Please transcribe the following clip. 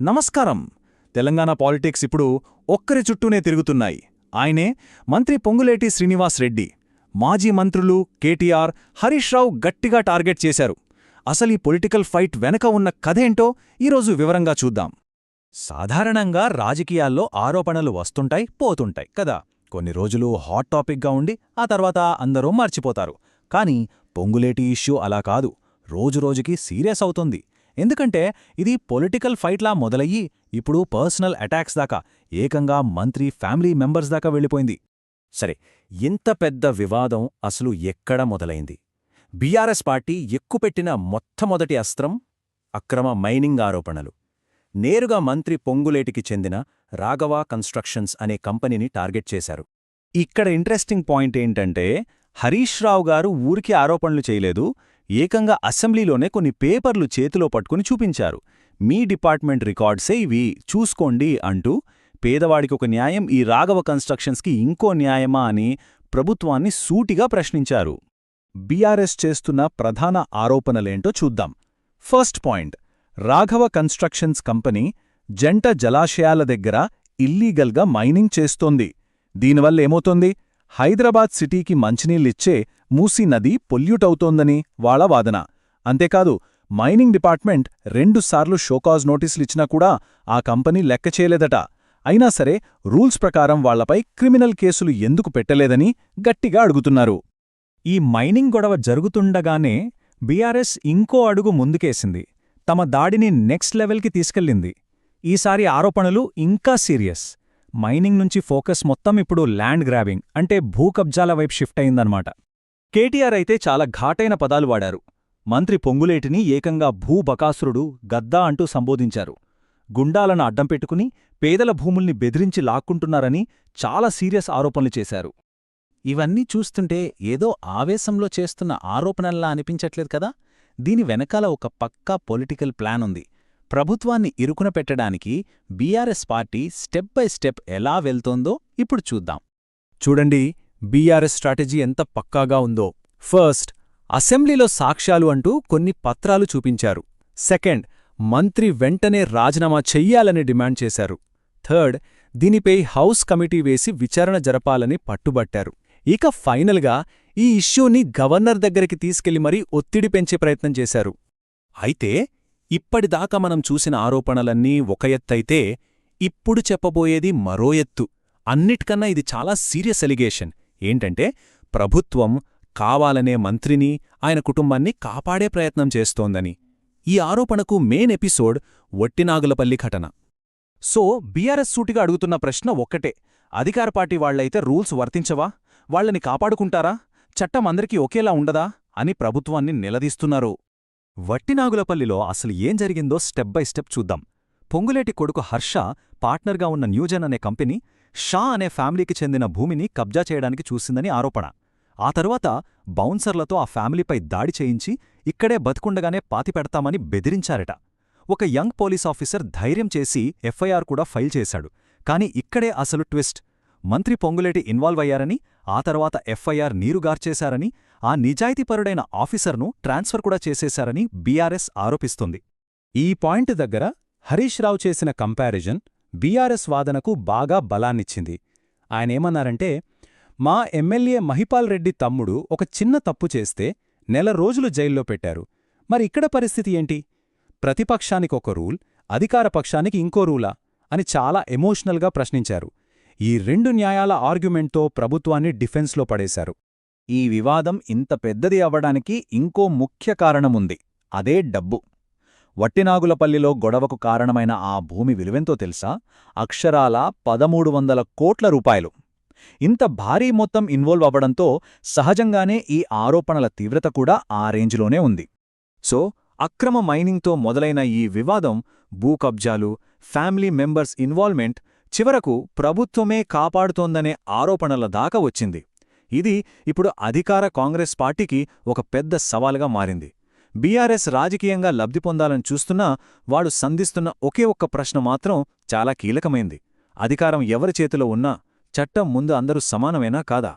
నమస్కారం. తెలంగాణ పాలిటిక్స్ ఇప్పుడు ఒక్కరి చుట్టూనే తిరుగుతున్నాయి. ఆయనే మంత్రి పొంగులేటి శ్రీనివాస్ రెడ్డి. మాజీ మంత్రులు కేటీఆర్, హరీష్ రావు గట్టిగా టార్గెట్ చేశారు. అసలీ పొలిటికల్ ఫైట్ వెనక ఉన్న కథేంటో ఈరోజు వివరంగా చూద్దాం. సాధారణంగా రాజకీయాల్లో ఆరోపణలు వస్తుంటాయి, పోతుంటాయి కదా. కొన్ని రోజులు హాట్ టాపిక్గా ఉండి ఆ తర్వాత అందరూ మర్చిపోతారు. కానీ పొంగులేటి ఇష్యూ అలా కాదు, రోజురోజుకి సీరియస్ అవుతుంది. ఎందుకంటే ఇది పొలిటికల్ ఫైట్లా మొదలయ్యి ఇప్పుడు పర్సనల్ అటాక్స్ దాకా, ఏకంగా మంత్రి ఫ్యామిలీ మెంబర్స్ దాకా వెళ్ళిపోయింది. సరే, ఇంత పెద్ద వివాదం అసలు ఎక్కడ మొదలైంది? బీఆర్ఎస్ పార్టీ ఎక్కుపెట్టిన మొట్టమొదటి అస్త్రం అక్రమ మైనింగ్ ఆరోపణలు. నేరుగా మంత్రి పొంగులేటికి చెందిన రాఘవ కన్స్ట్రక్షన్స్ అనే కంపెనీని టార్గెట్ చేశారు. ఇక్కడ ఇంట్రెస్టింగ్ పాయింట్ ఏంటంటే, హరీష్ రావు గారు ఊరికి ఆరోపణలు చేయలేదు, ఏకంగా అసెంబ్లీలోనే కొన్ని పేపర్లు చేతిలో పట్టుకుని చూపించారు. మీ డిపార్ట్మెంట్ రికార్డ్సే ఇవి, చూసుకోండి అంటూ. పేదవాడికి ఒక న్యాయం, ఈ రాఘవ కన్స్ట్రక్షన్స్కి ఇంకో న్యాయమా అని ప్రభుత్వాన్ని సూటిగా ప్రశ్నించారు. బీఆర్ఎస్ చేస్తున్న ప్రధాన ఆరోపణలేంటో చూద్దాం. First point, Raghava constructions company జంట జలాశయాల దగ్గర ఇల్లీగల్గా మైనింగ్ చేస్తోంది. దీనివల్లేమవుతోంది? హైదరాబాద్ సిటీకి మంచినీళ్ళిచ్చే మూసీ నది పొల్యూట్ అవుతోందని వాళ్ళ వాదన. అంతేకాదు, మైనింగ్ డిపార్ట్మెంట్ 2 సార్లు షోకాజ్ నోటీసులిచ్చినా కూడా ఆ కంపెనీ లెక్క చేయలేదట. అయినా సరే రూల్స్ ప్రకారం వాళ్లపై క్రిమినల్ కేసులు ఎందుకు పెట్టలేదని గట్టిగా అడుగుతున్నారు. ఈ మైనింగ్ గొడవ జరుగుతుండగానే బీఆర్ఎస్ ఇంకో అడుగు ముందుకేసింది. తమ దాడిని నెక్స్ట్ లెవెల్కి తీసుకెళ్ళింది. ఈసారి ఆరోపణలు ఇంకా సీరియస్. మైనింగ్ నుంచి ఫోకస్ మొత్తం ఇప్పుడు ల్యాండ్ గ్రాబింగ్, అంటే భూకబ్జాల వైపు షిఫ్ట్ అయిందన్నమాట. కేటీఆర్ అయితే చాలా ఘాటైన పదాలు వాడారు. మంత్రి పొంగులేటిని ఏకంగా భూబకాసురుడు, గద్దా అంటూ సంబోధించారు. గుండాలను అడ్డం పెట్టుకుని పేదల భూముల్ని బెదిరించి లాక్కుంటున్నారని చాలా సీరియస్ ఆరోపణలు చేశారు. ఇవన్నీ చూస్తుంటే ఏదో ఆవేశంలో చేస్తున్న ఆరోపణల్లా అనిపించట్లేదు కదా. దీని వెనకాల ఒక పక్కా పొలిటికల్ ప్లాన్ ఉంది. ప్రభుత్వాన్ని ఇరుకున పెట్టడానికి BRS party step by step ఎలా వెళ్తోందో ఇప్పుడు చూద్దాం. చూడండి, బీఆర్ఎస్ స్ట్రాటజీ ఎంత పక్కాగా ఉందో. ఫస్ట్, అసెంబ్లీలో సాక్ష్యాలు అంటూ కొన్ని పత్రాలు చూపించారు. సెకండ్, మంత్రి వెంటనే రాజీనామా చెయ్యాలని డిమాండ్ చేశారు. థర్డ్, దీనిపై హౌస్ కమిటీ వేసి విచారణ జరపాలని పట్టుబట్టారు. ఇక ఫైనల్గా ఈ ఇష్యూని గవర్నర్ దగ్గరికి తీసుకెళ్లి మరీ ఒత్తిడి పెంచే ప్రయత్నం చేశారు. అయితే ఇప్పటిదాకా మనం చూసిన ఆరోపణలన్నీ ఒక ఎత్తైతే, ఇప్పుడు చెప్పబోయేది మరో ఎత్తు. అన్నిటికన్నా ఇది చాలా సీరియస్ ఎలిగేషన్. ఏంటంటే, ప్రభుత్వం కావాలనే మంత్రిని, ఆయన కుటుంబాన్ని కాపాడే ప్రయత్నం చేస్తోందని. ఈ ఆరోపణకు మెయిన్ ఎపిసోడ్ వట్టినాగులపల్లి ఘటన. సో బీఆర్ఎస్ సూటిగా అడుగుతున్న ప్రశ్న ఒక్కటే, అధికార పార్టీ వాళ్లైతే రూల్స్ వర్తించవా? వాళ్లని కాపాడుకుంటారా? చట్టం అందరికీ ఒకేలా ఉండదా అని ప్రభుత్వాన్ని నిలదీస్తున్నారు. వట్టినాగులపల్లిలో అసలు ఏం జరిగిందో స్టెప్ బై స్టెప్ చూద్దాం. పొంగులేటి కొడుకు హర్ష పార్ట్నర్గా ఉన్న న్యూజెన్ అనే కంపెనీ షా అనే ఫ్యామిలీకి చెందిన భూమిని కబ్జా చేయడానికి చూసిందని ఆరోపణ. ఆ తరువాత బౌన్సర్లతో ఆ ఫ్యామిలీపై దాడి చేయించి ఇక్కడే బతుకుండగానే పాతిపెడతామని బెదిరించారట. ఒక యంగ్ పోలీస్ ఆఫీసర్ ధైర్యం చేసి ఎఫ్ఐఆర్ కూడా ఫైల్ చేశాడు. కాని ఇక్కడే అసలు ట్విస్ట్. మంత్రి పొంగులేటి ఇన్వాల్వ్ అయ్యారని, ఆ తర్వాత ఎఫ్ఐఆర్ నీరుగార్చేశారని, ఆ నిజాయితీపరుడైన ఆఫీసర్ను ట్రాన్స్ఫర్ కూడా చేసేశారని బీఆర్ఎస్ ఆరోపిస్తుంది. ఈ పాయింట్ దగ్గర హరీష్ రావు చేసిన కంపారిజన్ బీఆర్ఎస్ వాదనకు బాగా బలాన్నిచ్చింది. ఆయనేమన్నారంటే, మా ఎమ్మెల్యే మహిపాల్ రెడ్డి తమ్ముడు ఒక చిన్న తప్పు చేస్తే 1 నెల రోజులు జైల్లో పెట్టారు. మరి ఇక్కడ పరిస్థితి ఏంటి? ప్రతిపక్షానికొక రూల్, అధికార పక్షానికి ఇంకో రూలా అని చాలా ఎమోషనల్గా ప్రశ్నించారు. ఈ 2 న్యాయాల ఆర్గ్యుమెంట్తో ప్రభుత్వాన్ని డిఫెన్స్లో పడేశారు. ఈ వివాదం ఇంత పెద్దది అవ్వడానికి ఇంకో ముఖ్య కారణముంది, అదే డబ్బు. వట్టినాగులపల్లిలో గొడవకు కారణమైన ఆ భూమి విలువెంతో తెలుసా? అక్షరాల 1300 కోట్ల రూపాయలు. ఇంత భారీ మొత్తం ఇన్వాల్వ్ అవ్వడంతో సహజంగానే ఈ ఆరోపణల తీవ్రత కూడా ఆ రేంజ్లోనే ఉంది. సో అక్రమ మైనింగ్తో మొదలైన ఈ వివాదం భూ కబ్జాలు, ఫ్యామిలీ మెంబర్స్ ఇన్వాల్వ్మెంట్, చివరకు ప్రభుత్వమే కాపాడుతోందనే ఆరోపణల దాకా వచ్చింది. ఇది ఇప్పుడు అధికార కాంగ్రెస్ పార్టీకి ఒక పెద్ద సవాలుగా మారింది. బీఆర్ఎస్ రాజకీయంగా లబ్ధి పొందాలని చూస్తున్నా వాడు సంధిస్తున్న ఒకే ఒక్క ప్రశ్న మాత్రం చాలా కీలకమైంది. అధికారం ఎవరి చేతిలో ఉన్నా చట్టం ముందు అందరూ సమానమేనా కాదా?